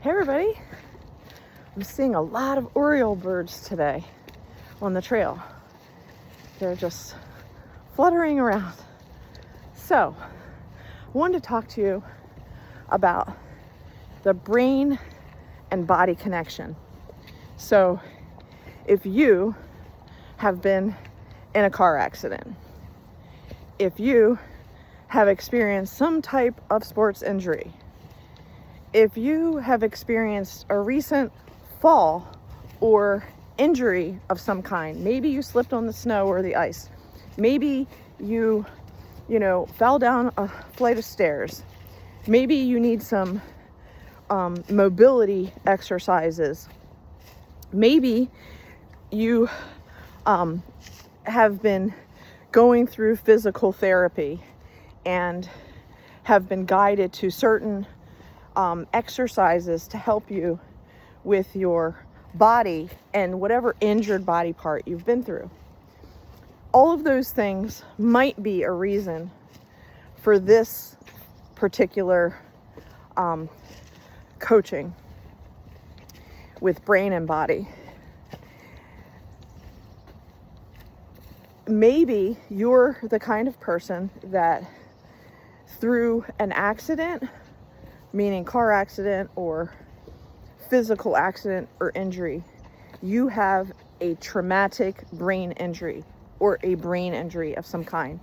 Hey everybody, I'm seeing a lot of oriole birds today on the trail. They're just fluttering around. So, I wanted to talk to you about the brain and body connection. So, if you have been in a car accident, if you have experienced some type of sports injury, if you have experienced a recent fall or injury of some kind, maybe you slipped on the snow or the ice, maybe you fell down a flight of stairs, maybe you need some mobility exercises, maybe you have been going through physical therapy and have been guided to certain exercises to help you with your body and whatever injured body part you've been through. All of those things might be a reason for this particular coaching with brain and body. Maybe you're the kind of person that through an accident, meaning car accident or physical accident or injury, you have a traumatic brain injury or a brain injury of some kind.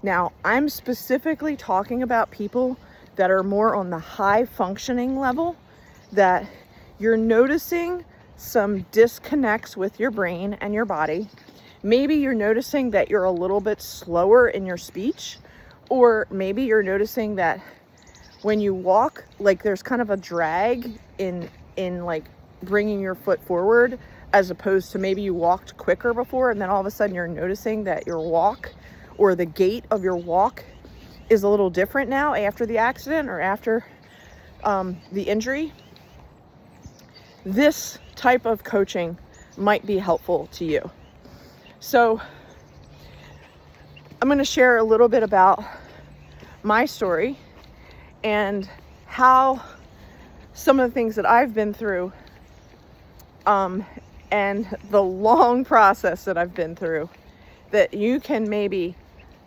Now, I'm specifically talking about people that are more on the high functioning level, that you're noticing some disconnects with your brain and your body. Maybe you're noticing that you're a little bit slower in your speech, or maybe you're noticing that when you walk, like there's kind of a drag in like bringing your foot forward, as opposed to maybe you walked quicker before and then all of a sudden you're noticing that your walk or the gait of your walk is a little different now after the accident or after the injury. This type of coaching might be helpful to you. So I'm going to share a little bit about my story and how some of the things that I've been through and the long process that I've been through, that you can maybe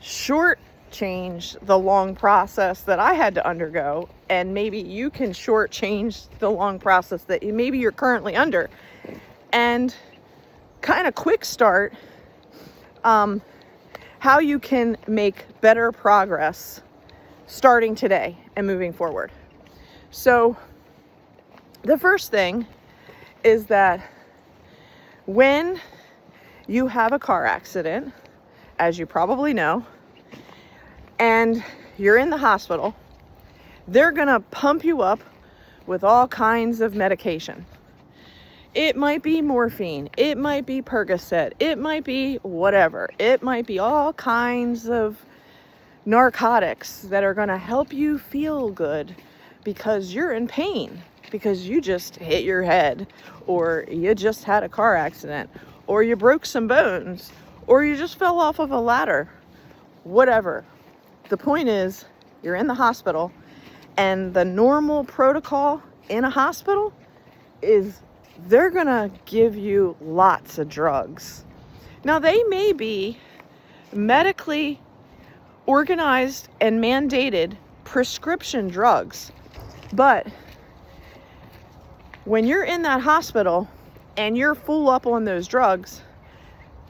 shortchange the long process that I had to undergo, and maybe you can shortchange the long process that maybe you're currently under. And kind of quick start, how you can make better progress starting today and moving forward. So the first thing is that when you have a car accident, as you probably know, and you're in the hospital, they're gonna pump you up with all kinds of medication. It might be morphine, it might be Percocet, it might be whatever. It might be all kinds of narcotics that are gonna help you feel good because you're in pain, because you just hit your head, or you just had a car accident, or you broke some bones, or you just fell off of a ladder, whatever. The point is, you're in the hospital, and the normal protocol in a hospital is they're gonna give you lots of drugs. Now, they may be medically organized and mandated prescription drugs, but when you're in that hospital and you're full up on those drugs,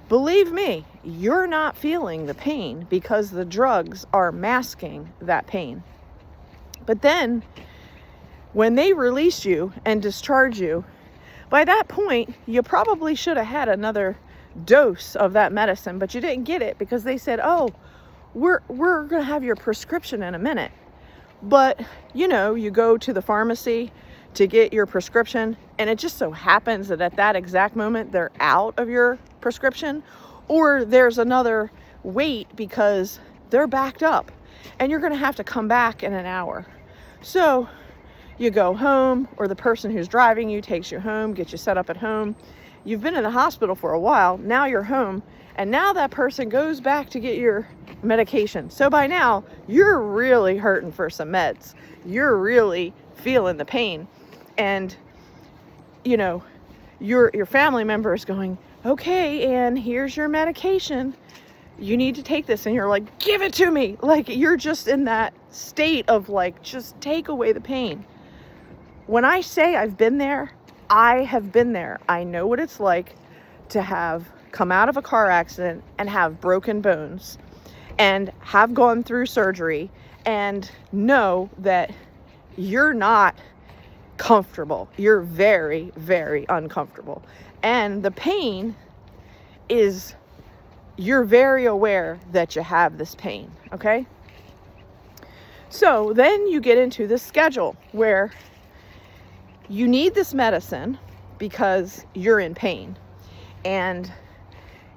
believe me, you're not feeling the pain because the drugs are masking that pain. But then when they release you and discharge you, by that point, you probably should have had another dose of that medicine, but you didn't get it because they said, oh, we're going to have your prescription in a minute. But, you go to the pharmacy to get your prescription, and it just so happens that at that exact moment, they're out of your prescription, or there's another wait because they're backed up, and you're going to have to come back in an hour. So you go home, or the person who's driving you takes you home, gets you set up at home. You've been in the hospital for a while, now you're home, and now that person goes back to get your medication. So by now, you're really hurting for some meds. You're really feeling the pain. And, you know, your family member is going, okay, and here's your medication. You need to take this. And you're like, give it to me. Like, you're just in that state of like, just take away the pain. When I say I've been there, I have been there. I know what it's like to have come out of a car accident and have broken bones and have gone through surgery and know that you're not comfortable. You're very, very uncomfortable. And the pain is, you're very aware that you have this pain, okay? So then you get into this schedule where you need this medicine because you're in pain, and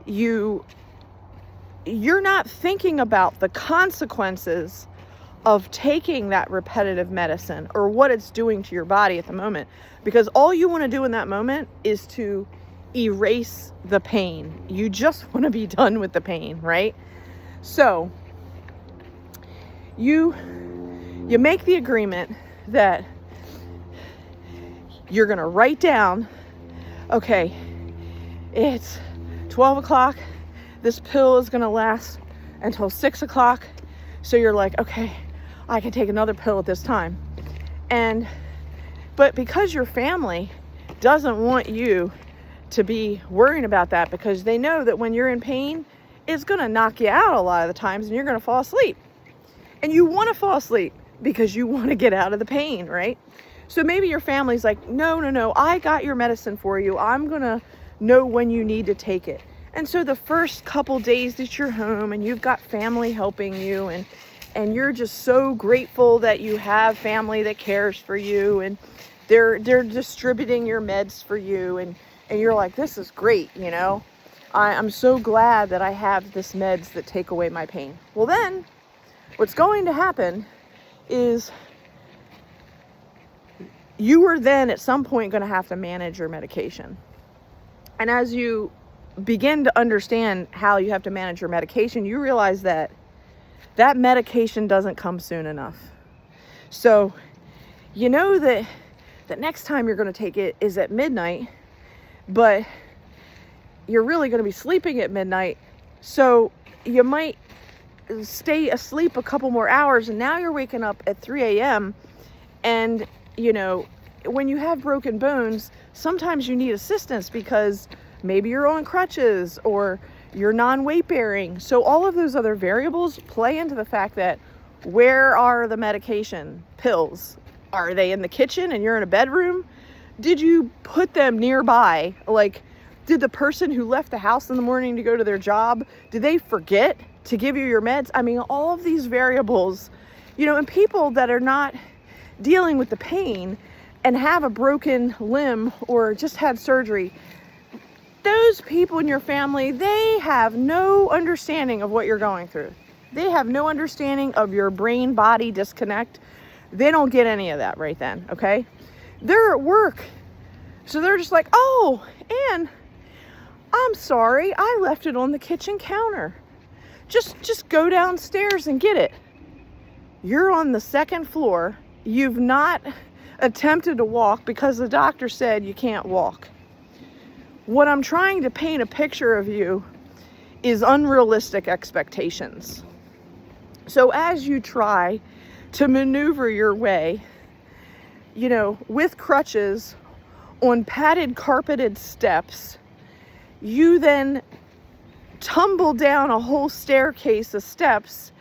you're not thinking about the consequences of taking that repetitive medicine or what it's doing to your body at the moment, because all you want to do in that moment is to erase the pain. You just want to be done with the pain, right? So you make the agreement that you're going to write down, okay, it's 12 o'clock. This pill is going to last until 6 o'clock. So you're like, okay, I can take another pill at this time. But because your family doesn't want you to be worrying about that, because they know that when you're in pain, it's going to knock you out a lot of the times and you're going to fall asleep. And you want to fall asleep because you want to get out of the pain, right? So maybe your family's like, no, I got your medicine for you. I'm going to know when you need to take it. And so the first couple days that you're home and you've got family helping you, and you're just so grateful that you have family that cares for you, and they're distributing your meds for you, and you're like, this is great, you know? I'm so glad that I have this meds that take away my pain. Well, then what's going to happen is you are then at some point going to have to manage your medication. And as you begin to understand how you have to manage your medication, you realize that that medication doesn't come soon enough. So you know that the next time you're going to take it is at midnight, but you're really going to be sleeping at midnight. So you might stay asleep a couple more hours, and now you're waking up at 3 a.m. And, you know, when you have broken bones, sometimes you need assistance because maybe you're on crutches or you're non-weight bearing. So all of those other variables play into the fact that, where are the medication pills? Are they in the kitchen and you're in a bedroom? Did you put them nearby? Like, did the person who left the house in the morning to go to their job, did they forget to give you your meds? I mean, all of these variables, you know, and people that are not dealing with the pain and have a broken limb or just had surgery, those people in your family, they have no understanding of what you're going through. They have no understanding of your brain-body disconnect. They don't get any of that right then, okay? They're at work, so they're just like, oh, and I'm sorry, I left it on the kitchen counter. Just go downstairs and get it. You're on the second floor. You've not attempted to walk because the doctor said you can't walk. What I'm trying to paint a picture of you is unrealistic expectations. So as you try to maneuver your way, you know, with crutches on padded, carpeted steps, you then tumble down a whole staircase of steps,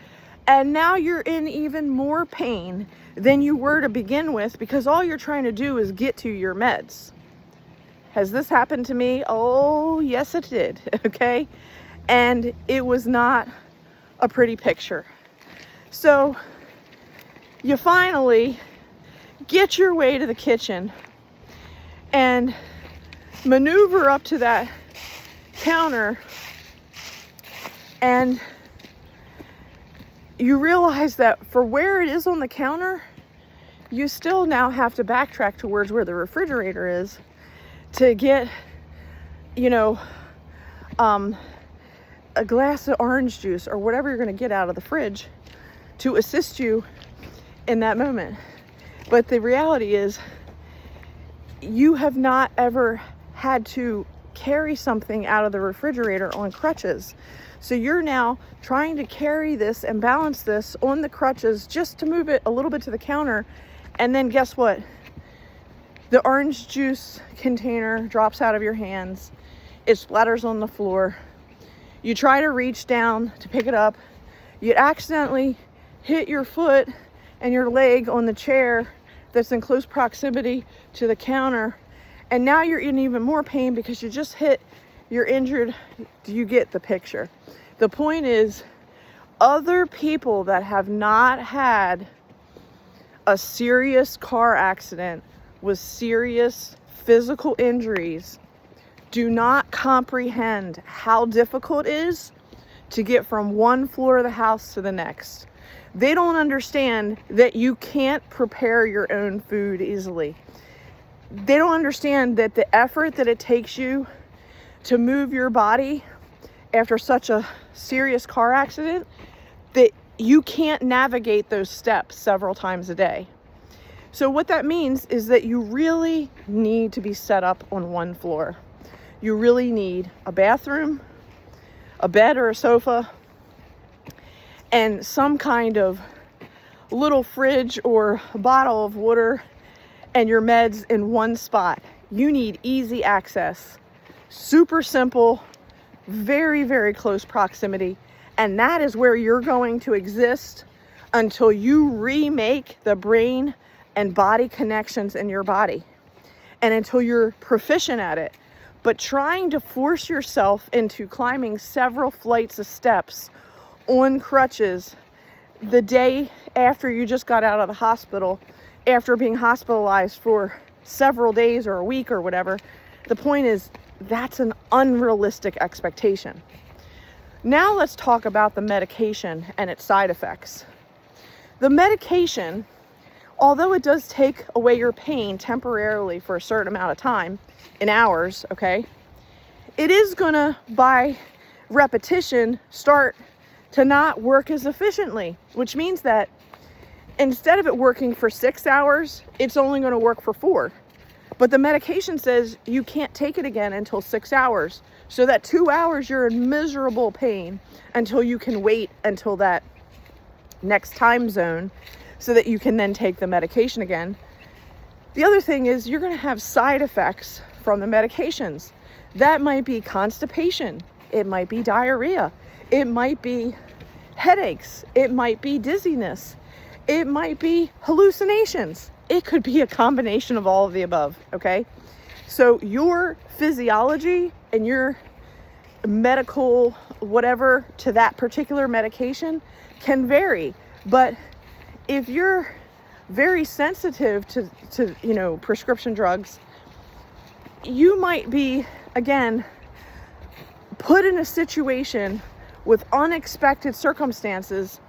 and now you're in even more pain than you were to begin with, because all you're trying to do is get to your meds. Has this happened to me? Oh, yes, it did. Okay. And it was not a pretty picture. So you finally get your way to the kitchen and maneuver up to that counter, and you realize that for where it is on the counter, you still now have to backtrack towards where the refrigerator is to get, you know, a glass of orange juice or whatever you're going to get out of the fridge to assist you in that moment. But the reality is, you have not ever had to carry something out of the refrigerator on crutches. So you're now trying to carry this and balance this on the crutches just to move it a little bit to the counter. And then guess what? The orange juice container drops out of your hands. It splatters on the floor. You try to reach down to pick it up. You accidentally hit your foot and your leg on the chair that's in close proximity to the counter. And now you're in even more pain because you just hit, you're injured. Do you get the picture? The point is, other people that have not had a serious car accident with serious physical injuries do not comprehend how difficult it is to get from one floor of the house to the next. They don't understand that you can't prepare your own food easily. They don't understand that the effort that it takes you to move your body after such a serious car accident, that you can't navigate those steps several times a day. So what that means is that you really need to be set up on one floor. You really need a bathroom, a bed or a sofa, and some kind of little fridge or a bottle of water and your meds in one spot. You need easy access, super simple, very, very close proximity. And that is where you're going to exist until you remake the brain and body connections in your body, and until you're proficient at it. But trying to force yourself into climbing several flights of steps on crutches the day after you just got out of the hospital, after being hospitalized for several days or a week or whatever, the point is, that's an unrealistic expectation. Now let's talk about the medication and its side effects. The medication, although it does take away your pain temporarily for a certain amount of time, in hours, okay, it is gonna, by repetition, start to not work as efficiently, which means that instead of it working for 6 hours, it's only gonna work for 4. But the medication says you can't take it again until 6 hours. So that 2 hours, you're in miserable pain until you can wait until that next time zone so that you can then take the medication again. The other thing is you're going to have side effects from the medications. That might be constipation. It might be diarrhea. It might be headaches. It might be dizziness. It might be hallucinations. It could be a combination of all of the above, okay? So your physiology and your medical whatever to that particular medication can vary. But if you're very sensitive to prescription drugs, you might be, again, put in a situation with unexpected circumstances.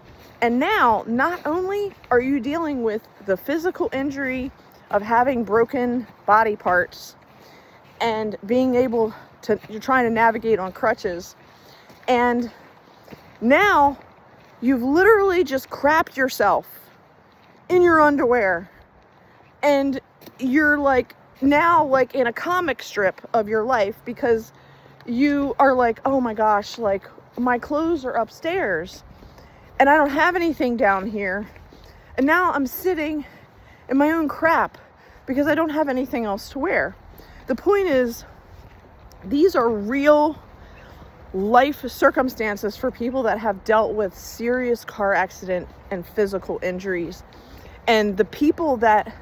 And now, not only are you dealing with the physical injury of having broken body parts and being able to, you're trying to navigate on crutches, and now you've literally just crapped yourself in your underwear, and you're like now like in a comic strip of your life because you are like, oh my gosh, like my clothes are upstairs and I don't have anything down here, and now I'm sitting in my own crap because I don't have anything else to wear. The point is, these are real life circumstances for people that have dealt with serious car accident and physical injuries. And the people that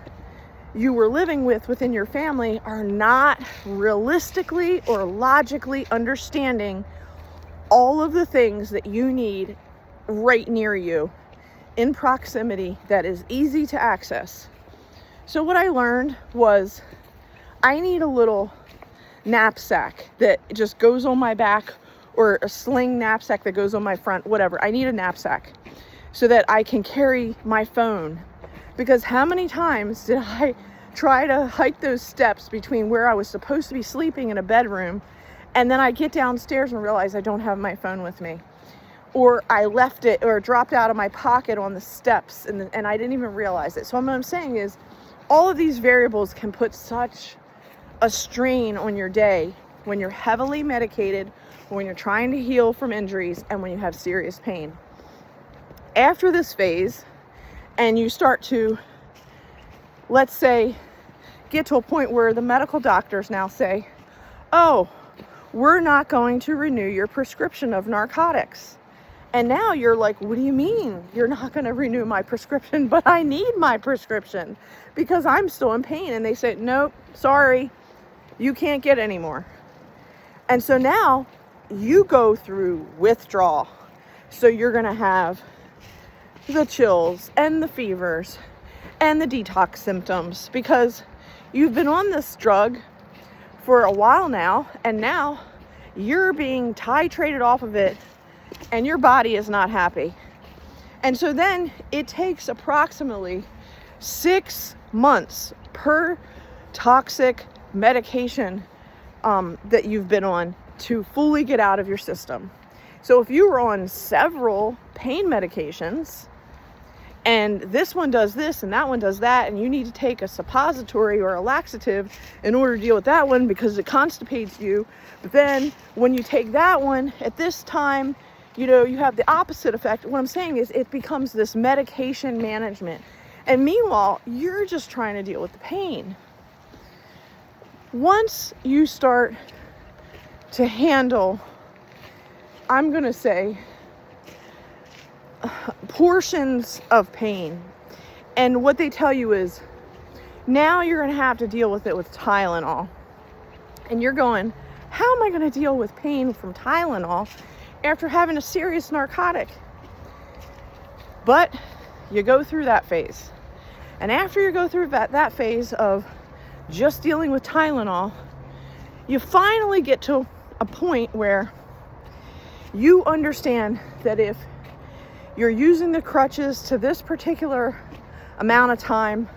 you were living with within your family are not realistically or logically understanding all of the things that you need right near you in proximity that is easy to access. So what I learned was I need a little knapsack that just goes on my back, or a sling knapsack that goes on my front, whatever. I need a knapsack so that I can carry my phone. Because how many times did I try to hike those steps between where I was supposed to be sleeping in a bedroom, and then I get downstairs and realize I don't have my phone with me, or I left it or dropped out of my pocket on the steps and I didn't even realize it. So what I'm saying is all of these variables can put such a strain on your day when you're heavily medicated, when you're trying to heal from injuries, and when you have serious pain. After this phase, and you start to, let's say, get to a point where the medical doctors now say, oh, we're not going to renew your prescription of narcotics. And now you're like, what do you mean you're not going to renew my prescription? But I need my prescription because I'm still in pain. And they say, nope, sorry, you can't get any more. And so now you go through withdrawal. So you're going to have the chills and the fevers and the detox symptoms because you've been on this drug for a while now, and now you're being titrated off of it and your body is not happy. And so then it takes approximately 6 months per toxic medication that you've been on to fully get out of your system. So if you were on several pain medications, and this one does this and that one does that, and you need to take a suppository or a laxative in order to deal with that one because it constipates you. But then when you take that one at this time, you have the opposite effect. What I'm saying is it becomes this medication management. And meanwhile, you're just trying to deal with the pain. Once you start to handle, I'm going to say, portions of pain, and what they tell you is now you're going to have to deal with it with Tylenol, and you're going, how am I going to deal with pain from Tylenol after having a serious narcotic? But you go through that phase, and after you go through that phase of just dealing with Tylenol, you finally get to a point where you understand that if you're using the crutches to this particular amount of time,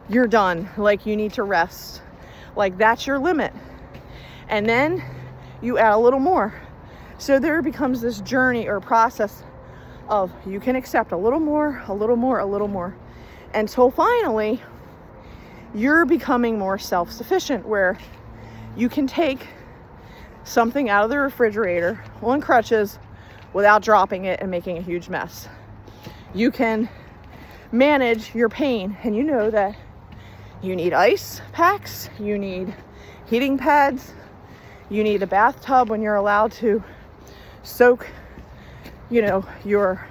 you're done. Like, you need to rest. Like, that's your limit. And then you add a little more. So there becomes this journey or process of you can accept a little more, a little more, a little more, until finally you're becoming more self-sufficient, where you can take something out of the refrigerator on crutches without dropping it and making a huge mess. You can manage your pain, and you know that you need ice packs, you need heating pads, you need a bathtub when you're allowed to soak, your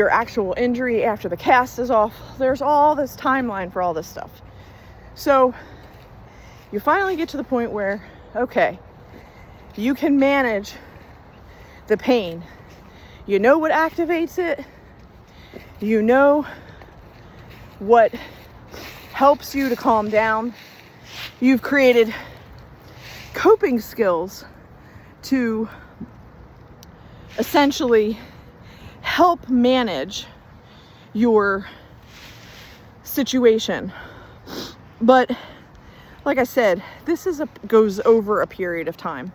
actual injury after the cast is off. There's all this timeline for all this stuff. So you finally get to the point where, okay, you can manage the pain. You know what activates it. You know what helps you to calm down. You've created coping skills to essentially help manage your situation. But like I said, this goes over a period of time.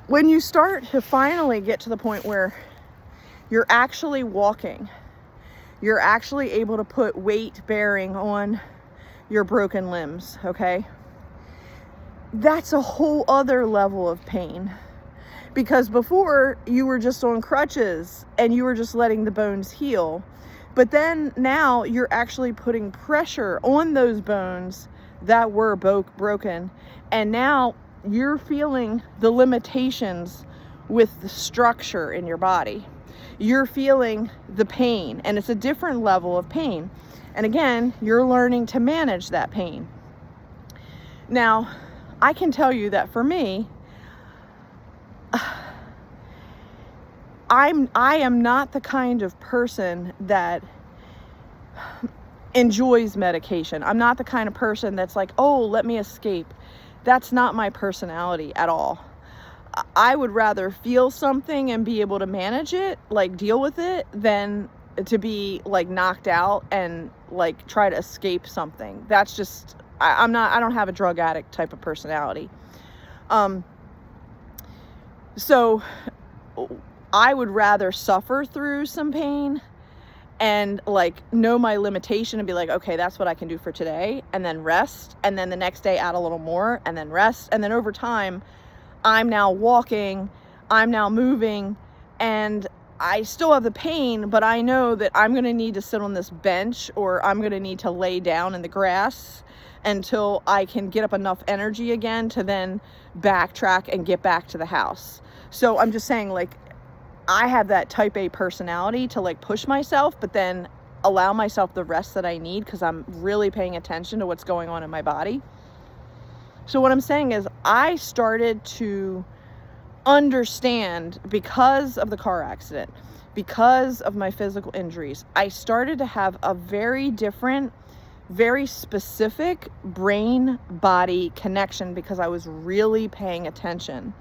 When you start to finally get to the point where you're actually walking, you're actually able to put weight bearing on your broken limbs, okay? That's a whole other level of pain. Because before, you were just on crutches and you were just letting the bones heal. But then now you're actually putting pressure on those bones that were broken. And now you're feeling the limitations with the structure in your body. You're feeling the pain, and it's a different level of pain. And again, you're learning to manage that pain. Now, I can tell you that for me, I am not the kind of person that enjoys medication. I'm not the kind of person that's like, oh, let me escape. That's not my personality at all. I would rather feel something and be able to manage it, like deal with it, than to be like knocked out and like try to escape something. That's just, I don't have a drug addict type of personality. So I would rather suffer through some pain and like know my limitation and be like, okay, that's what I can do for today, and then rest, and then the next day add a little more, and then rest, and then over time I'm now walking, I'm now moving, and I still have the pain, but I know that I'm going to need to sit on this bench, or I'm going to need to lay down in the grass until I can get up enough energy again to then backtrack and get back to the house. So I'm just saying, like, I have that type A personality to like push myself, but then allow myself the rest that I need because I'm really paying attention to what's going on in my body. So what I'm saying is I started to understand, because of the car accident, because of my physical injuries, I started to have a very different, very specific brain-body connection because I was really paying attention.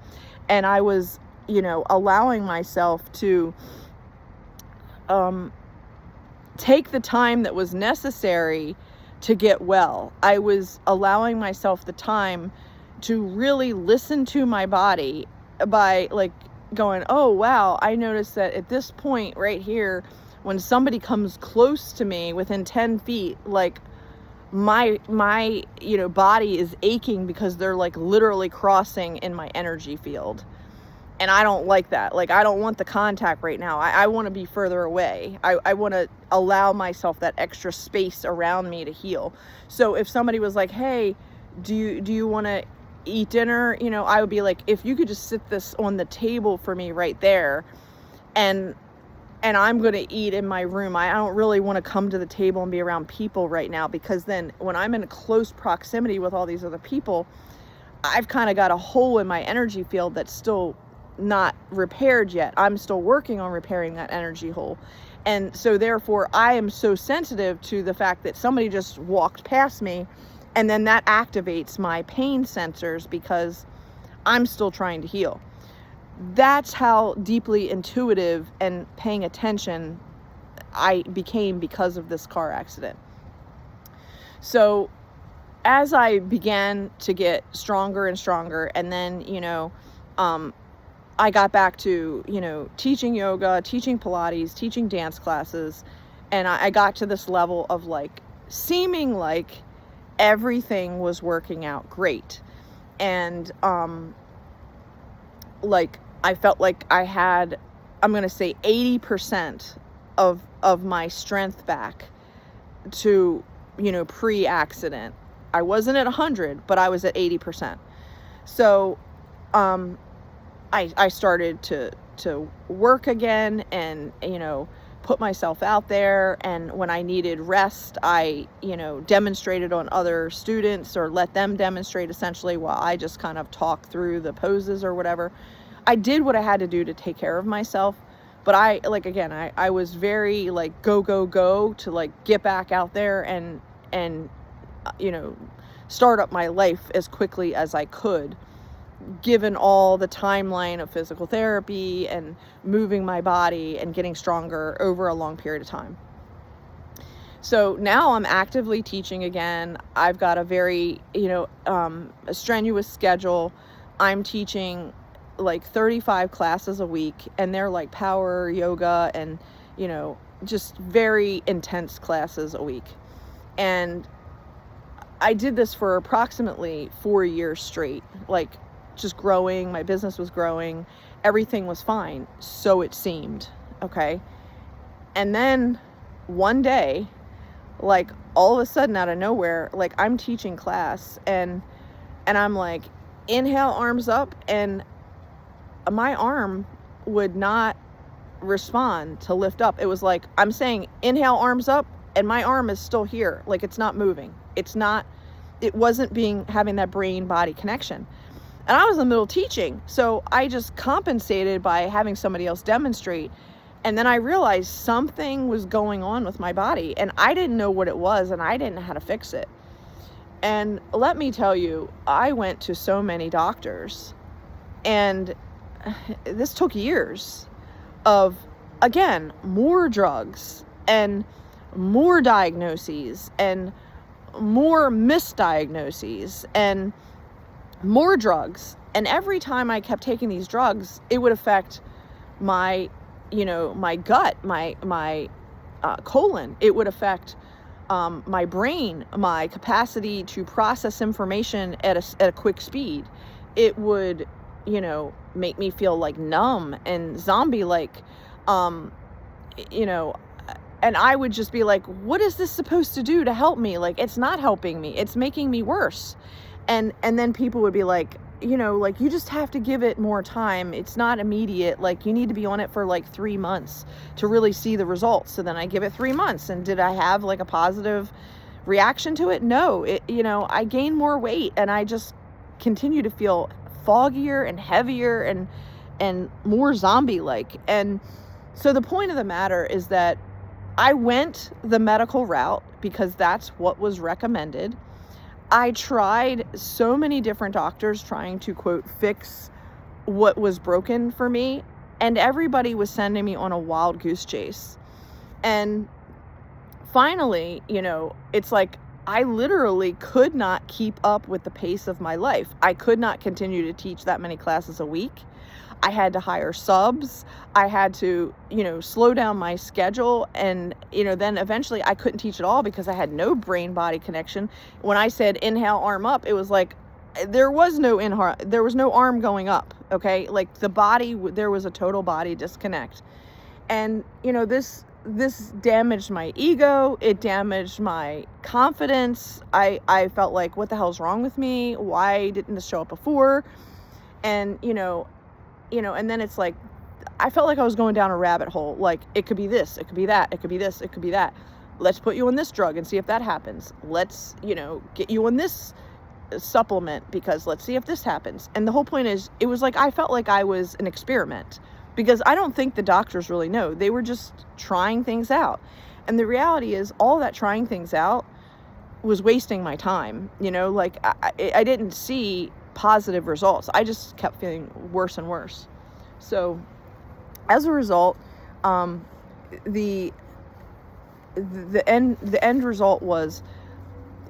And I was, allowing myself to take the time that was necessary to get well. I was allowing myself the time to really listen to my body by like going, oh wow, I noticed that at this point right here, when somebody comes close to me within 10 feet, like my body is aching because they're like literally crossing in my energy field. And I don't like that. Like, I don't want the contact right now. I want to be further away. I want to allow myself that extra space around me to heal. So if somebody was like, hey, do you want to eat dinner? I would be like, if you could just sit this on the table for me right there, and I'm going to eat in my room. I don't really want to come to the table and be around people right now, because then when I'm in close proximity with all these other people, I've kind of got a hole in my energy field that's still not repaired yet. I'm still working on repairing that energy hole. And so therefore I am so sensitive to the fact that somebody just walked past me, and then that activates my pain sensors because I'm still trying to heal. That's how deeply intuitive and paying attention I became because of this car accident. So as I began to get stronger and stronger, and then, I got back to, teaching yoga, teaching Pilates, teaching dance classes, and I got to this level of like seeming like everything was working out great. And, like I felt like I had, I'm going to say 80% of my strength back to, pre-accident. I wasn't at 100, but I was at 80%. So, I started to work again and, put myself out there. And when I needed rest, I, demonstrated on other students, or let them demonstrate essentially, while I just kind of talked through the poses or whatever. I did what I had to do to take care of myself. But I was very like, go to like get back out there and, start up my life as quickly as I could, given all the timeline of physical therapy and moving my body and getting stronger over a long period of time. So now I'm actively teaching again. I've got a very, a strenuous schedule. I'm teaching like 35 classes a week, and they're like power yoga and, just very intense classes a week. And I did this for approximately 4 years straight, like just growing. My business was growing. Everything was fine. So it seemed. Okay. And then one day, like all of a sudden out of nowhere, like I'm teaching class and I'm like, inhale, arms up, and my arm would not respond to lift up. It was like, I'm saying inhale, arms up, and my arm is still here. Like it's not moving. It wasn't having that brain body connection. And I was in the middle of teaching. So I just compensated by having somebody else demonstrate. And then I realized something was going on with my body, and I didn't know what it was, and I didn't know how to fix it. And let me tell you, I went to so many doctors, and this took years of, again, more drugs and more diagnoses and more misdiagnoses and more drugs. And every time I kept taking these drugs, it would affect my, my gut, my colon. It would affect my brain, my capacity to process information at a quick speed. It would, make me feel like numb and zombie-like, and I would just be like, what is this supposed to do to help me? Like, it's not helping me. It's making me worse. And then people would be like, you just have to give it more time. It's not immediate. Like, you need to be on it for like 3 months to really see the results. So then I give it 3 months. And did I have like a positive reaction to it? No. I gained more weight, and I just continue to feel foggier and heavier and more zombie-like. And so the point of the matter is that I went the medical route because that's what was recommended. I tried so many different doctors trying to, quote, fix what was broken for me, and everybody was sending me on a wild goose chase. And finally, it's like I literally could not keep up with the pace of my life. I could not continue to teach that many classes a week. I had to hire subs. I had to, slow down my schedule. And, then eventually I couldn't teach at all because I had no brain body connection. When I said inhale, arm up, it was like, there was no inhale, there was no arm going up. Okay. Like the body, there was a total body disconnect. And, this damaged my ego. It damaged my confidence. I felt like, what the hell's wrong with me? Why didn't this show up before? And, and then it's like, I felt like I was going down a rabbit hole. Like, it could be this, it could be that, it could be this, it could be that. Let's put you on this drug and see if that happens. Let's, get you on this supplement because let's see if this happens. And the whole point is, it was like, I felt like I was an experiment because I don't think the doctors really know. They were just trying things out. And the reality is, all that trying things out was wasting my time. I didn't see positive results. I just kept feeling worse and worse. So as a result, the end result was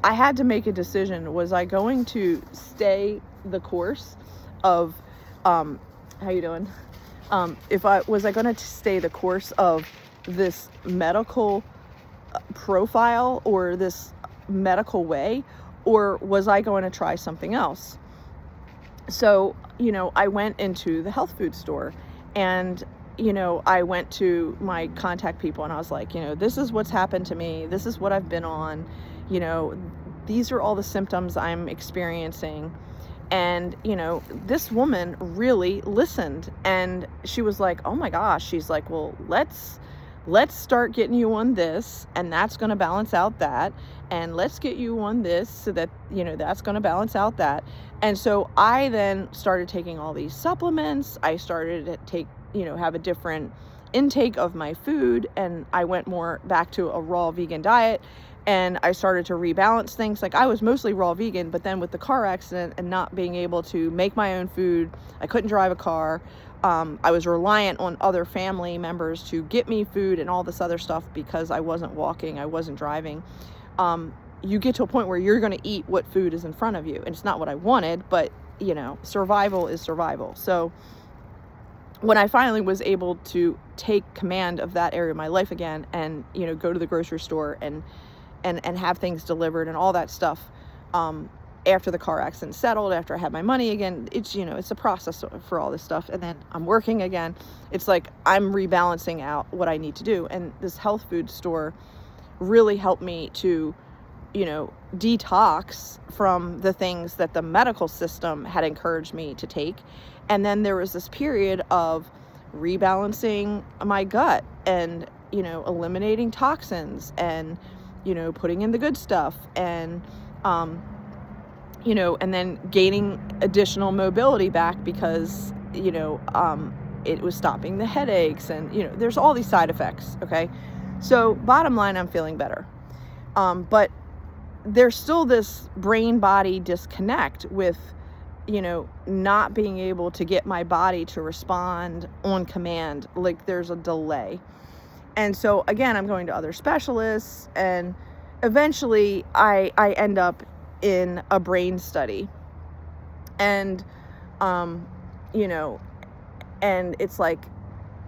I had to make a decision. Was I going to stay the course of how you doing? Was I going to stay the course of this medical profile or this medical way, or was I going to try something else? So, I went into the health food store, and, I went to my contact people and I was like, this is what's happened to me. This is what I've been on. These are all the symptoms I'm experiencing. And, this woman really listened, and she was like, oh my gosh. She's like, well, let's start getting you on this, and that's going to balance out that. And let's get you on this so that, that's going to balance out that. And so I then started taking all these supplements. I started to take, have a different intake of my food, and I went more back to a raw vegan diet. And I started to rebalance things. Like, I was mostly raw vegan, but then with the car accident and not being able to make my own food, I couldn't drive a car. I was reliant on other family members to get me food and all this other stuff because I wasn't walking, I wasn't driving. You get to a point where you're going to eat what food is in front of you. And it's not what I wanted, but, survival is survival. So when I finally was able to take command of that area of my life again and, go to the grocery store and have things delivered and all that stuff, after the car accident settled, after I had my money again, it's, it's a process for all this stuff. And then I'm working again. It's like I'm rebalancing out what I need to do. And this health food store really helped me to, detox from the things that the medical system had encouraged me to take. And then there was this period of rebalancing my gut and, eliminating toxins and, putting in the good stuff and, and then gaining additional mobility back because, it was stopping the headaches and, there's all these side effects. Okay. So bottom line, I'm feeling better. But there's still this brain body disconnect with, not being able to get my body to respond on command. Like, there's a delay. And so again, I'm going to other specialists, and eventually I end up in a brain study. And, and it's like,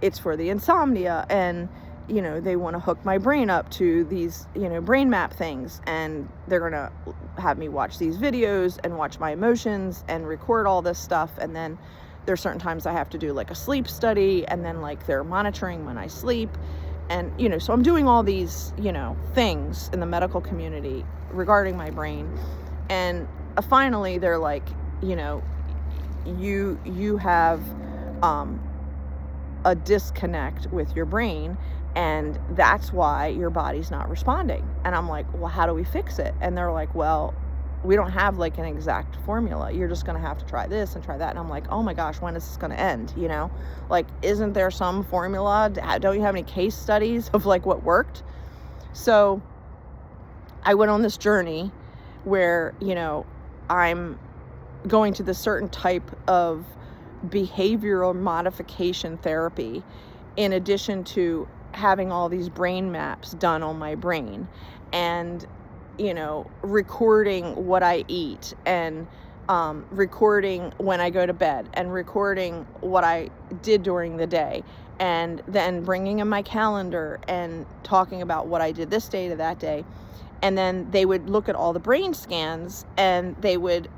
it's for the insomnia, and, they want to hook my brain up to these, brain map things, and they're going to have me watch these videos and watch my emotions and record all this stuff. And then there's certain times I have to do like a sleep study, and then like they're monitoring when I sleep. And, so I'm doing all these, things in the medical community regarding my brain. And finally they're like, you have a disconnect with your brain, and that's why your body's not responding. And I'm like, well, how do we fix it? And they're like, well, we don't have like an exact formula. You're just going to have to try this and try that. And I'm like, oh my gosh, when is this going to end? Like, isn't there some formula? Don't you have any case studies of like what worked? So I went on this journey where, I'm going to this certain type of behavioral modification therapy, in addition to having all these brain maps done on my brain, and recording what I eat, and recording when I go to bed, and recording what I did during the day, and then bringing in my calendar and talking about what I did this day to that day. And then they would look at all the brain scans, and they would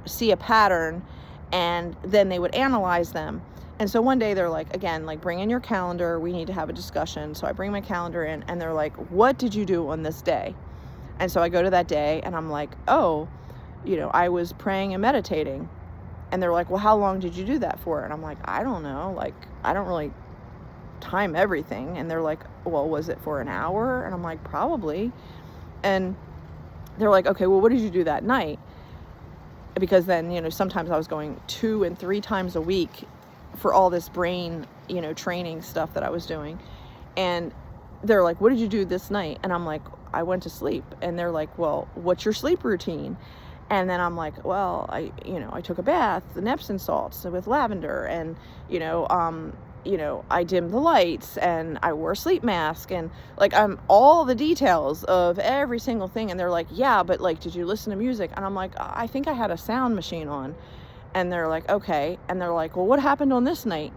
see a pattern, and then they would analyze them. And so one day they're like, again, like, bring in your calendar, we need to have a discussion. So I bring my calendar in, and they're like, what did you do on this day? And so I go to that day, and I'm like, oh, I was praying and meditating. And they're like, well, how long did you do that for? And I'm like, I don't know, like, I don't really time everything. And they're like, well, was it for an hour? And I'm like, probably. And they're like, okay, well, what did you do that night? Because then, sometimes I was going 2 and 3 times a week for all this brain, training stuff that I was doing. And they're like, what did you do this night? And I'm like, I went to sleep. And they're like, well, what's your sleep routine? And then I'm like, well, I took a bath, the Epsom salts with lavender, and, I dimmed the lights, and I wore a sleep mask, and like, I'm all the details of every single thing. And they're like, yeah, but like, did you listen to music? And I'm like, I think I had a sound machine on. And they're like, okay. And they're like, well, what happened on this night?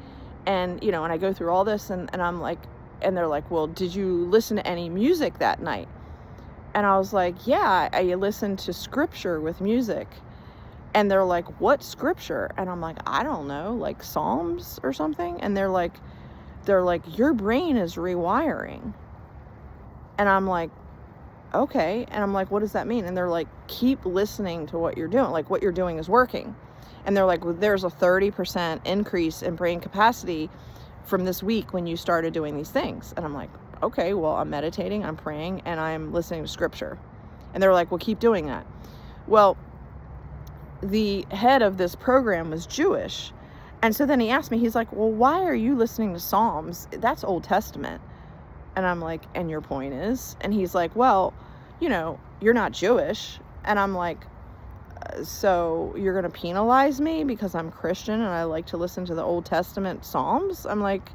And, and I go through all this, and I'm like, and they're like, well, did you listen to any music that night? And I was like, yeah, I listened to scripture with music. And they're like, what scripture? And I'm like, I don't know, like Psalms or something. And they're like, your brain is rewiring. And I'm like, okay. And I'm like, what does that mean? And they're like, keep listening to what you're doing. Like, what you're doing is working. And they're like, well, there's a 30% increase in brain capacity from this week when you started doing these things. And I'm like, okay, well, I'm meditating, I'm praying, and I'm listening to scripture. And they're like, well, keep doing that. Well, the head of this program was Jewish. And so then he asked me, he's like, well, why are you listening to Psalms? That's Old Testament. And I'm like, and your point is? And he's like, well, you're not Jewish. And I'm like, so you're going to penalize me because I'm Christian and I like to listen to the Old Testament Psalms? I'm like,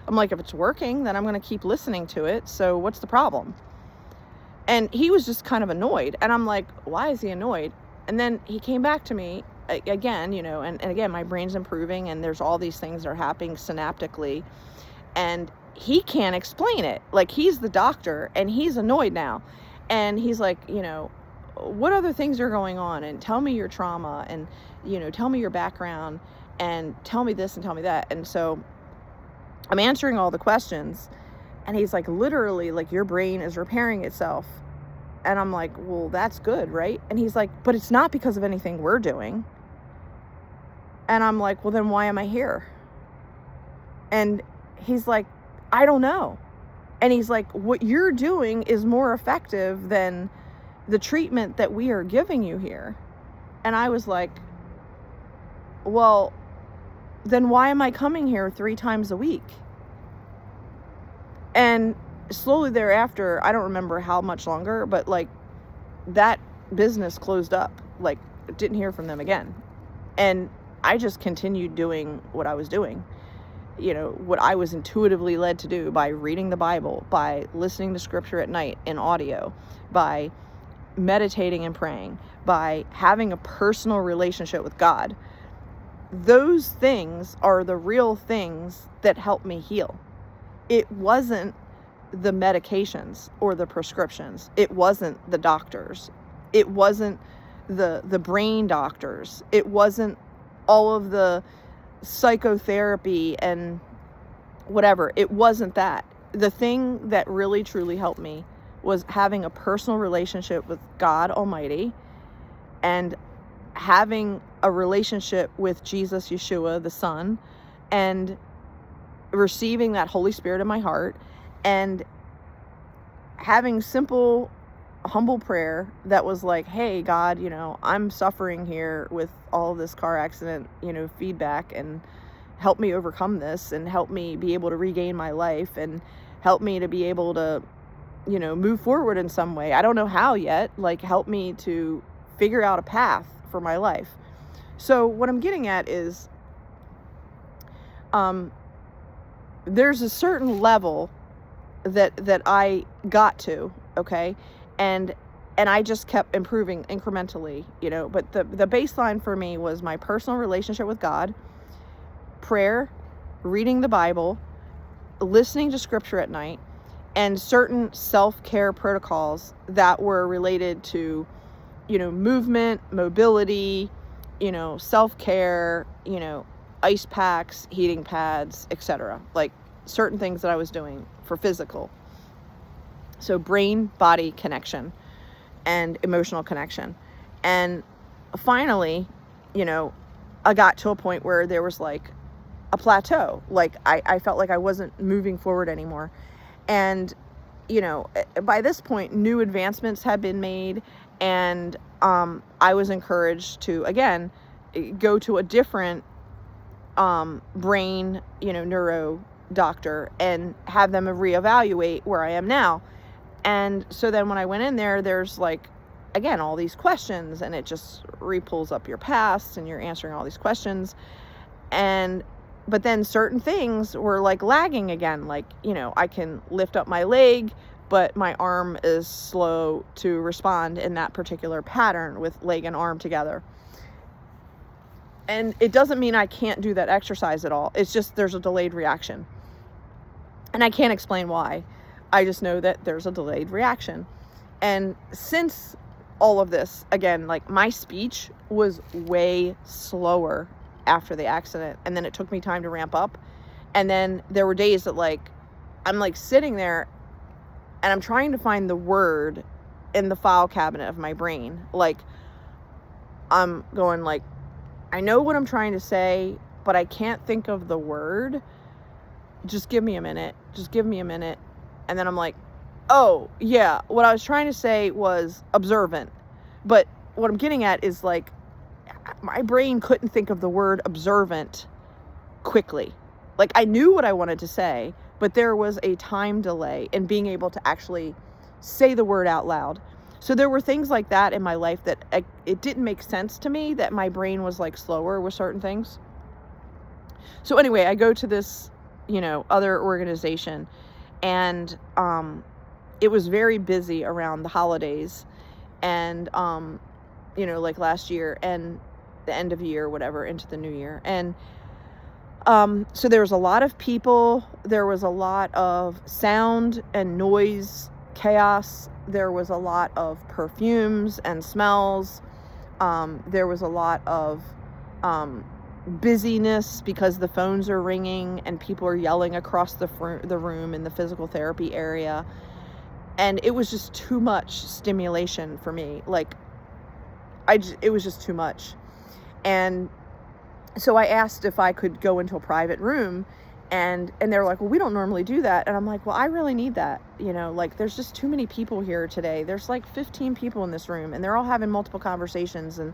if it's working, then I'm going to keep listening to it. So what's the problem? And he was just kind of annoyed. And I'm like, why is he annoyed? And then he came back to me again, and again, my brain's improving, and there's all these things that are happening synaptically, and he can't explain it. Like, he's the doctor, and he's annoyed now. And he's like, what other things are going on? And tell me your trauma, and, tell me your background, and tell me this and tell me that. And so I'm answering all the questions, and he's like, literally, like, your brain is repairing itself. And I'm like, well, that's good, right? And he's like, but it's not because of anything we're doing. And I'm like, well, then why am I here? And he's like, I don't know. And he's like, what you're doing is more effective than the treatment that we are giving you here. And I was like, well, then why am I coming here 3 times a week? And slowly thereafter, I don't remember how much longer, but like, that business closed up. Like, didn't hear from them again. And I just continued doing what I was doing, what I was intuitively led to do, by reading the Bible, by listening to scripture at night in audio, by meditating and praying, by having a personal relationship with God. Those things are the real things that help me heal. it wasn't the medications or the prescriptions. It wasn't the doctors. It wasn't the brain doctors. It wasn't all of the psychotherapy and whatever. It wasn't that. The thing that really truly helped me was having a personal relationship with God Almighty and having a relationship with Jesus, Yeshua, the Son, and receiving that Holy Spirit in my heart, and having simple, humble prayer that was like, hey, God, I'm suffering here with all this car accident, feedback, and help me overcome this, and help me be able to regain my life, and help me to be able to, move forward in some way. I don't know how yet. Like, help me to figure out a path for my life. So what I'm getting at is, there's a certain level that I got to, okay? And I just kept improving incrementally, but the baseline for me was my personal relationship with God, prayer, reading the Bible, listening to scripture at night, and certain self-care protocols that were related to, movement, mobility, self-care, ice packs, heating pads, etc. Like certain things that I was doing for physical. So brain-body connection and emotional connection. And finally, I got to a point where there was like a plateau. Like I felt like I wasn't moving forward anymore. And, by this point, new advancements had been made, and I was encouraged to, again, go to a different brain, neuro doctor and have them reevaluate where I am now. And so then when I went in there, there's like, again, all these questions, and it just re-pulls up your past, and you're answering all these questions. But then certain things were like lagging again. Like, I can lift up my leg, but my arm is slow to respond in that particular pattern with leg and arm together. And it doesn't mean I can't do that exercise at all. It's just there's a delayed reaction. And I can't explain why. I just know that there's a delayed reaction. And since all of this, again, like my speech was way slower after the accident, and then it took me time to ramp up. And then there were days that like I'm like sitting there and I'm trying to find the word in the file cabinet of my brain. Like I'm going like, I know what I'm trying to say, but I can't think of the word. Just give me a minute. Just give me a minute. And then I'm like, oh yeah, what I was trying to say was observant. But what I'm getting at is like, my brain couldn't think of the word observant quickly. Like I knew what I wanted to say, but there was a time delay in being able to actually say the word out loud. So there were things like that in my life that it didn't make sense to me, that my brain was like slower with certain things. So anyway, I go to this, other organization, and it was very busy around the holidays and, like last year and the end of year, whatever, into the new year. And so there was a lot of people, there was a lot of sound and noise, chaos. There was a lot of perfumes and smells. There was a lot of busyness because the phones are ringing and people are yelling across the room in the physical therapy area. And it was just too much stimulation for me. Like, it was just too much. And so I asked if I could go into a private room, and they were like, well, we don't normally do that. And I'm like, well, I really need that. Like there's just too many people here today. There's like 15 people in this room, and they're all having multiple conversations. And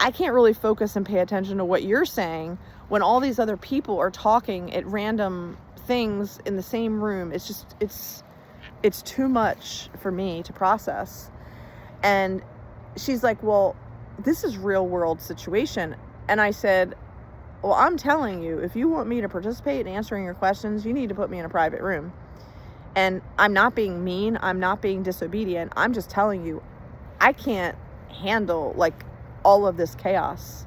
I can't really focus and pay attention to what you're saying when all these other people are talking at random things in the same room. It's just, it's too much for me to process. And she's like, well, this is real world situation. And I said, well, I'm telling you, if you want me to participate in answering your questions, you need to put me in a private room. And I'm not being mean. I'm not being disobedient. I'm just telling you, I can't handle like all of this chaos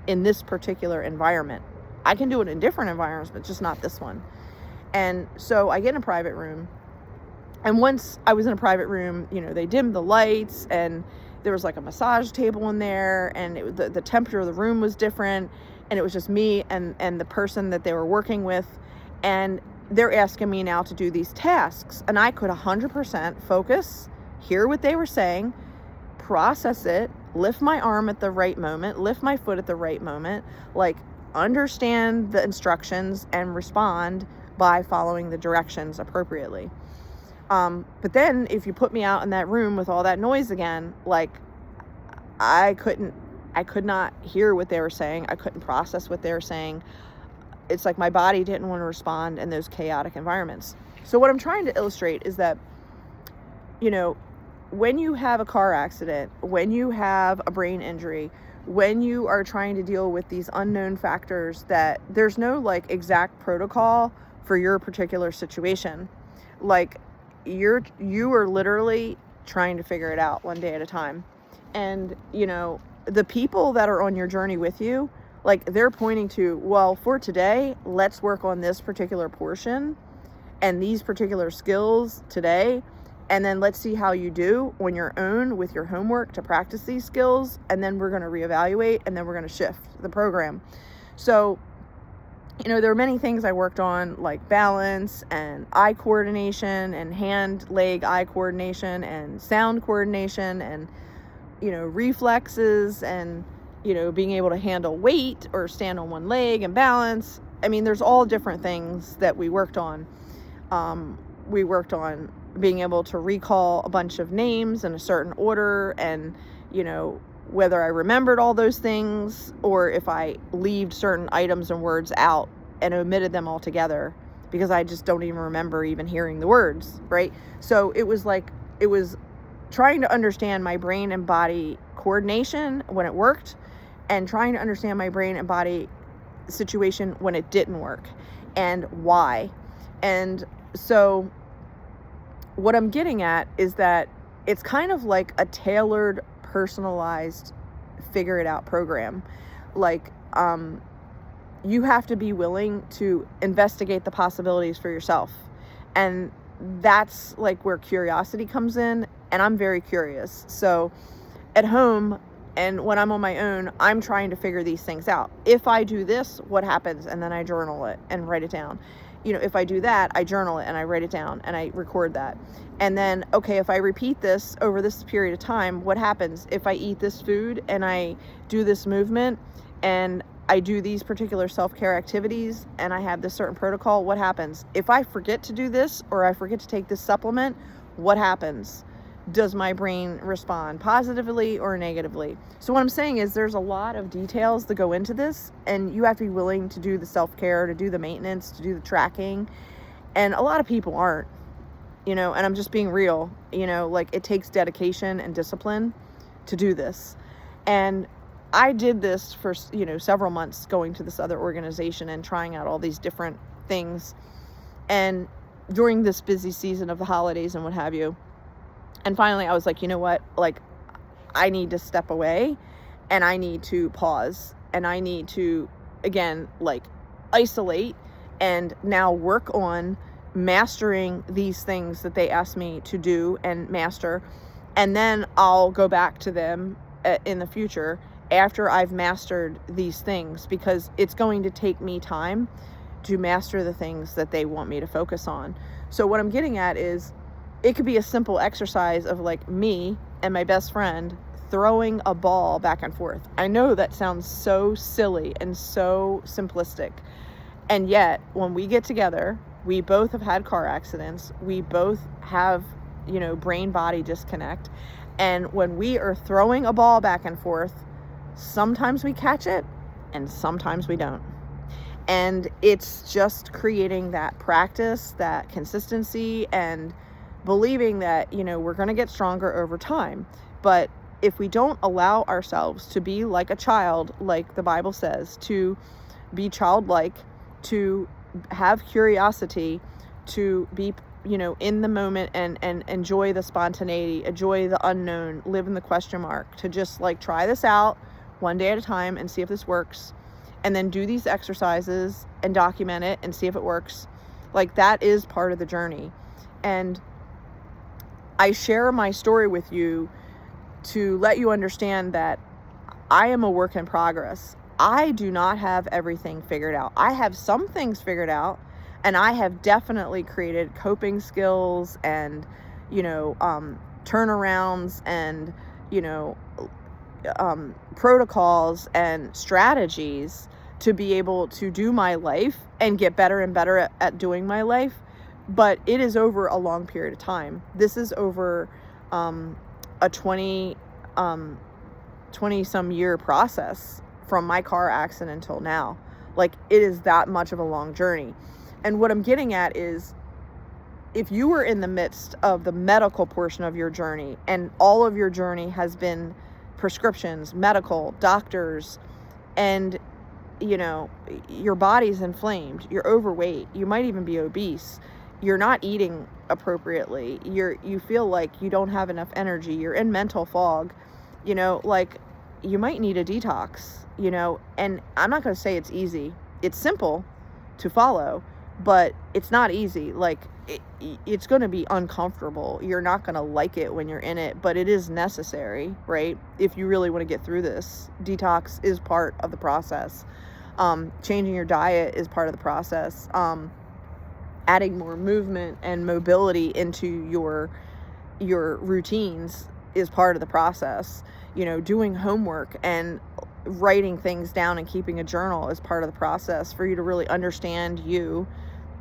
in this particular environment. I can do it in different environments, but just not this one. And so I get in a private room, and once I was in a private room, they dimmed the lights, and there was like a massage table in there, and the temperature of the room was different, and it was just me and the person that they were working with, and they're asking me now to do these tasks, and I could 100% focus, hear what they were saying, process it, lift my arm at the right moment, lift my foot at the right moment, like understand the instructions and respond by following the directions appropriately. But then if you put me out in that room with all that noise again, like I could not hear what they were saying. I couldn't process what they were saying. It's like my body didn't want to respond in those chaotic environments. So what I'm trying to illustrate is that, when you have a car accident, when you have a brain injury, when you are trying to deal with these unknown factors, that there's no like exact protocol for your particular situation. Like you are literally trying to figure it out one day at a time. And, the people that are on your journey with you, like they're pointing to, well, for today, let's work on this particular portion and these particular skills today. And then let's see how you do on your own with your homework to practice these skills. And then we're going to reevaluate, and then we're going to shift the program. So, there are many things I worked on, like balance and eye coordination and hand-leg-eye coordination and sound coordination and, reflexes and, being able to handle weight or stand on one leg and balance. I mean, there's all different things that we worked on. We worked on being able to recall a bunch of names in a certain order, and, whether I remembered all those things or if I leaved certain items and words out and omitted them altogether because I just don't even remember even hearing the words, right? So it was trying to understand my brain and body coordination when it worked, and trying to understand my brain and body situation when it didn't work and why. And so what I'm getting at is that it's kind of like a tailored, personalized, figure it out program. Like, you have to be willing to investigate the possibilities for yourself. And that's like where curiosity comes in. And I'm very curious. So at home and when I'm on my own, I'm trying to figure these things out. If I do this, what happens? And then I journal it and write it down. If I do that, I journal it and I write it down and I record that. And then, okay, if I repeat this over this period of time, what happens? If I eat this food and I do this movement and I do these particular self-care activities and I have this certain protocol, what happens? If I forget to do this or I forget to take this supplement, what happens? Does my brain respond positively or negatively? So what I'm saying is there's a lot of details that go into this, and you have to be willing to do the self-care, to do the maintenance, to do the tracking. And a lot of people aren't, and I'm just being real, like it takes dedication and discipline to do this. And I did this for, several months, going to this other organization and trying out all these different things. And during this busy season of the holidays and what have you. And finally I was like, you know what? Like, I need to step away and I need to pause and I need to, again, like isolate and now work on mastering these things that they asked me to do and master. And then I'll go back to them in the future after I've mastered these things, because it's going to take me time to master the things that they want me to focus on. So what I'm getting at is, it could be a simple exercise of like me and my best friend throwing a ball back and forth. I know that sounds so silly and so simplistic. And yet when we get together, we both have had car accidents. We both have, brain body disconnect. And when we are throwing a ball back and forth, sometimes we catch it and sometimes we don't. And it's just creating that practice, that consistency, and believing that, we're going to get stronger over time. But if we don't allow ourselves to be like a child, like the Bible says, to be childlike, to have curiosity, to be, in the moment and enjoy the spontaneity, enjoy the unknown, live in the question mark, to just like try this out one day at a time and see if this works, and then do these exercises and document it and see if it works. Like, that is part of the journey. And I share my story with you to let you understand that I am a work in progress. I do not have everything figured out. I have some things figured out, and I have definitely created coping skills and, turnarounds and, protocols and strategies to be able to do my life and get better and better at doing my life. But it is over a long period of time. This is over a 20 some year process from my car accident until now. Like, it is that much of a long journey. And what I'm getting at is, if you were in the midst of the medical portion of your journey, and all of your journey has been prescriptions, medical, doctors, and your body's inflamed, you're overweight, you might even be obese, you're not eating appropriately, you feel like you don't have enough energy, you're in mental fog, you might need a detox, and I'm not going to say it's easy. It's simple to follow, but it's not easy. Like, it's going to be uncomfortable. You're not going to like it when you're in it, but it is necessary, right? If you really want to get through this. Detox is part of the process. Changing your diet is part of the process. Adding more movement and mobility into your routines is part of the process. Doing homework and writing things down and keeping a journal is part of the process for you to really understand you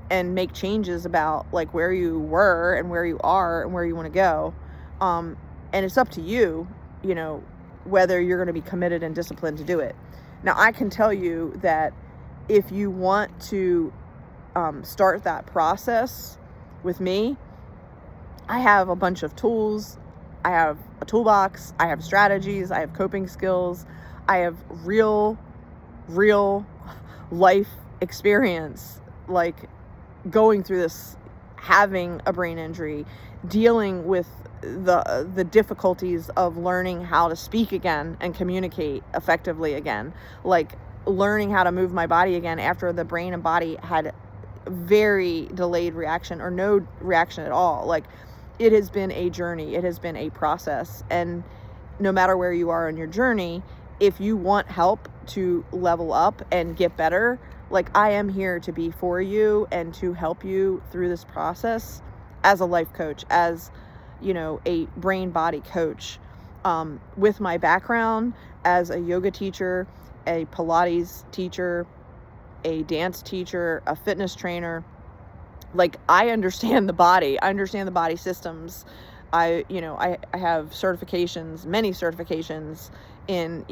and make changes about, like, where you were and where you are and where you want to go. And it's up to you, whether you're going to be committed and disciplined to do it. Now, I can tell you that if you want to start that process with me, I have a bunch of tools. I have a toolbox. I have strategies. I have coping skills. I have real life experience, like going through this, having a brain injury, dealing with the difficulties of learning how to speak again and communicate effectively again, like learning how to move my body again after the brain and body had very delayed reaction or no reaction at all. Like, it has been a journey. It has been a process. And no matter where you are on your journey, if you want help to level up and get better, like, I am here to be for you and to help you through this process as a life coach, as, a brain body coach, with my background as a yoga teacher, a Pilates teacher, a dance teacher, a fitness trainer. Like, I understand the body. I understand the body systems. I have certifications, many certifications in,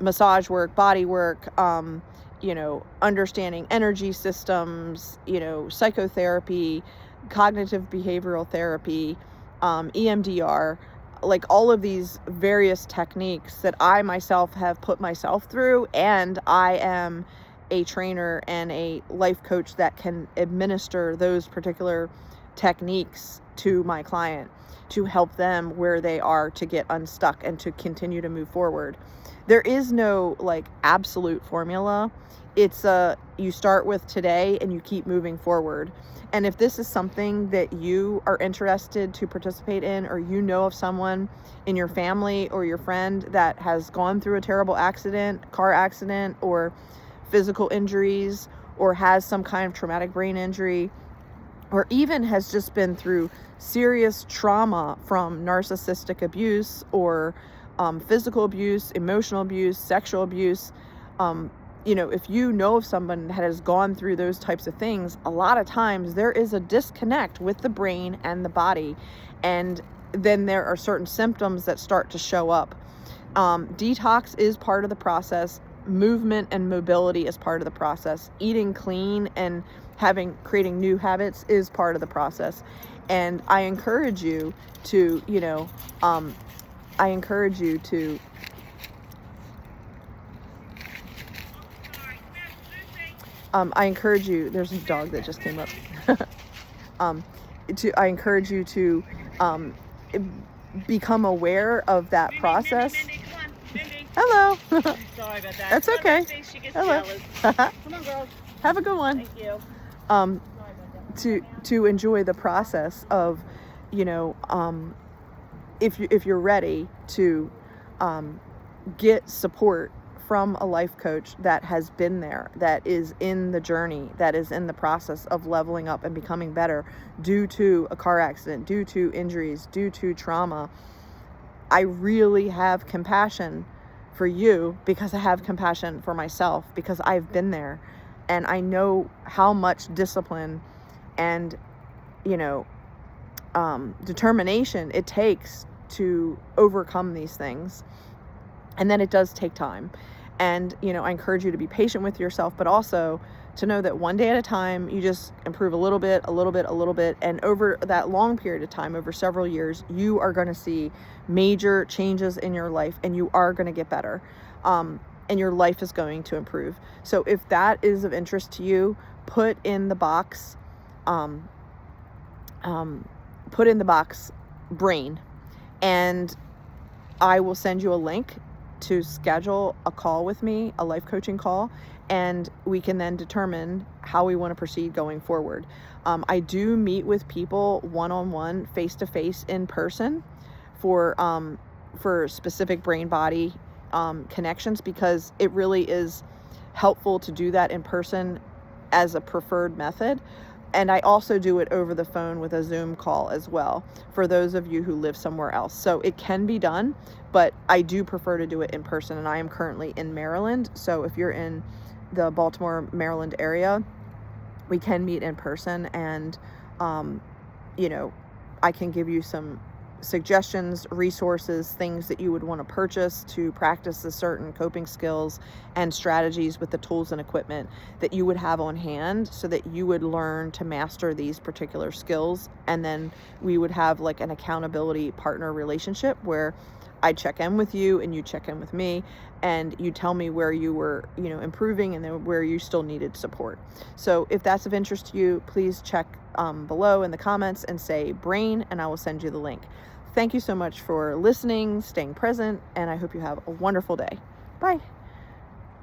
massage work, body work, understanding energy systems, psychotherapy, cognitive behavioral therapy, EMDR, like all of these various techniques that I myself have put myself through. And I am a trainer and a life coach that can administer those particular techniques to my client to help them where they are to get unstuck and to continue to move forward. There is no like absolute formula. It's you start with today and you keep moving forward. And if this is something that you are interested to participate in, or you know of someone in your family or your friend that has gone through a terrible accident, car accident, or physical injuries, or has some kind of traumatic brain injury, or even has just been through serious trauma from narcissistic abuse or physical abuse, emotional abuse, sexual abuse, if you know of someone that has gone through those types of things, a lot of times there is a disconnect with the brain and the body. And then there are certain symptoms that start to show up. Detox is part of the process. Movement and mobility is part of the process. Eating clean and creating new habits is part of the process. And I encourage you to, there's a dog that just came up. I encourage you to become aware of that process. Mindy, come on. Mindy. Hello. Sorry about that. That's okay. She gets Hello. jealous. Come on, girls. Have a good one. Thank you. to enjoy the process of, if you're ready to get support from a life coach that has been there, that is in the journey, that is in the process of leveling up and becoming better due to a car accident, due to injuries, due to trauma. I really have compassion for you because I have compassion for myself, because I've been there and I know how much discipline and, determination it takes to overcome these things. And then it does take time. And, I encourage you to be patient with yourself, but also to know that one day at a time, you just improve a little bit. And over that long period of time, over several years, you are going to see major changes in your life and you are going to get better. And your life is going to improve. So if that is of interest to you, put in the box brain, and I will send you a link to schedule a call with me, a life coaching call, and we can then determine how we want to proceed going forward. I do meet with people one-on-one, face-to-face, in person for specific brain-body connections, because it really is helpful to do that in person as a preferred method. And I also do it over the phone with a Zoom call as well for those of you who live somewhere else. So it can be done, but I do prefer to do it in person. And I am currently in Maryland. So if you're in the Baltimore, Maryland area, we can meet in person. And, I can give you some suggestions, resources, things that you would want to purchase to practice the certain coping skills and strategies with the tools and equipment that you would have on hand, so that you would learn to master these particular skills. And then we would have like an accountability partner relationship where I check in with you and you check in with me, and you tell me where you were, improving, and then where you still needed support. So if that's of interest to you, please check below in the comments and say brain, and I will send you the link. Thank you so much for listening, staying present, and I hope you have a wonderful day. Bye.